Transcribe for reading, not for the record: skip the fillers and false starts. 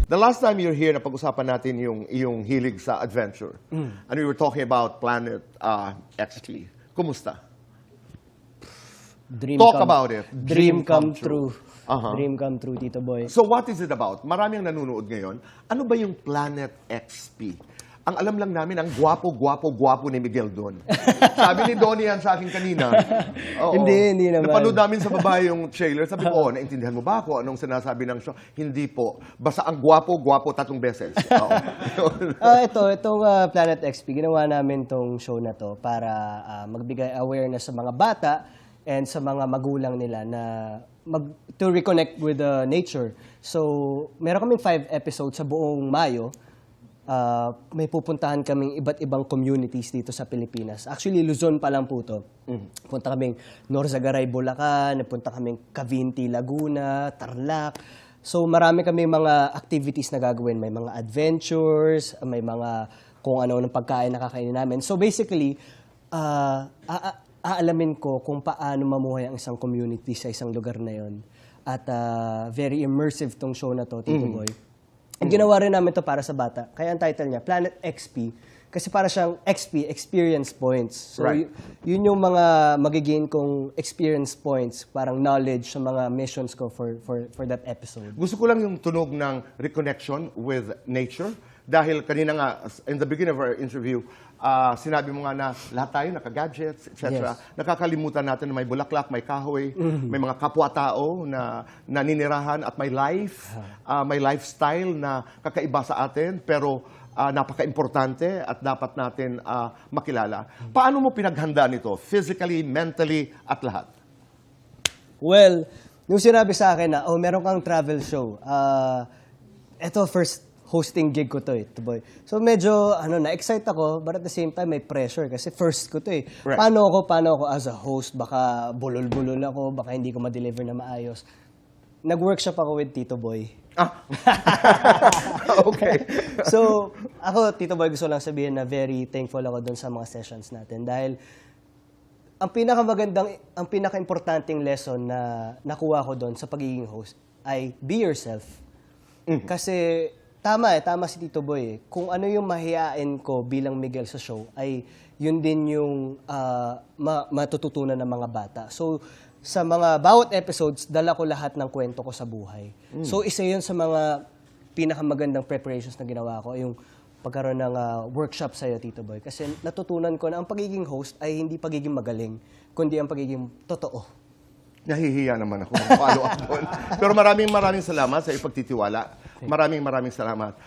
The last time you're here, napag-usapan natin yung hilig sa adventure. And we were talking about Planet XT. Kumusta? Talk about it. Dream come true. Uh-huh. Dream come true, Tito Boy. So what is it about? Maraming nanonood ngayon. Ano ba yung Planet XP? Ang alam lang namin, ang gwapo ni Miguel doon. Sabi ni Donnie yan sa akin kanina. Oo. Hindi naman. Napanood namin sa babae yung trailer. Sabi ko, naintindihan mo ba ako anong sinasabi ng show? Hindi po. Basta ang gwapo 3 beses. Oo. Itong Planet XP, ginawa namin tong show na to para magbigay awareness sa mga bata and sa mga magulang nila na to reconnect with nature. So, meron kaming 5 episodes sa buong Mayo. May pupuntahan kaming iba't ibang communities dito sa Pilipinas. Actually, Luzon pa lang po to. Punta kaming Norzagaray, Bulacan, punta kaming Cavinti, Laguna, Tarlac. So marami kaming mga activities na gagawin. May mga adventures, may mga kung ano-anong pagkain na kakainin namin. So basically, aalamin ko kung paano mamuhay ang isang community sa isang lugar na yon. At very immersive tong show na to, Tito Boy. And ginawa rin namin to para sa bata. Kaya ang title niya, Planet XP. Kasi para siyang XP, experience points. So Right. Yun yung mga magigain kong experience points, parang knowledge sa mga missions ko for that episode. Gusto ko lang yung tunog ng reconnection with nature. Dahil kanina nga, in the beginning of our interview, sinabi mo nga na lahat tayo naka-gadgets, etc. Yes. Nakakalimutan natin na may bulaklak, may kahoy, may mga kapwa-tao na naninirahan at may life, may lifestyle na kakaiba sa atin, pero napaka-importante at dapat natin makilala. Paano mo pinaghanda nito? Physically, mentally, at lahat? Well, nung sinabi sa akin na, meron kang travel show, eto first hosting gig ko to boy. So medyo na-excite ako, but at the same time may pressure kasi first ko to eh. Right. Paano ako as a host, baka bulol-bulol ako, baka hindi ko ma-deliver na maayos. Nag-workshop ako with Tito Boy. Okay. So, ako, Tito Boy, gusto lang sabihin na very thankful ako dun sa mga sessions natin dahil ang pinaka-importanting lesson na nakuha ko dun sa pagiging host ay be yourself. Kasi tama si Tito Boy eh. Kung ano yung mahihain ko bilang Miguel sa show ay yun din yung matututunan ng mga bata. So, sa mga bawat episodes, dala ko lahat ng kwento ko sa buhay. So, isa yun sa mga pinakamagandang preparations na ginawa ko, yung pagkaroon ng workshop sa'yo, Tito Boy. Kasi natutunan ko na ang pagiging host ay hindi pagiging magaling, kundi ang pagiging totoo. Nahihiya naman ako ng follow-up doon. Pero maraming salamat sa ipagtitiwala. Maraming salamat.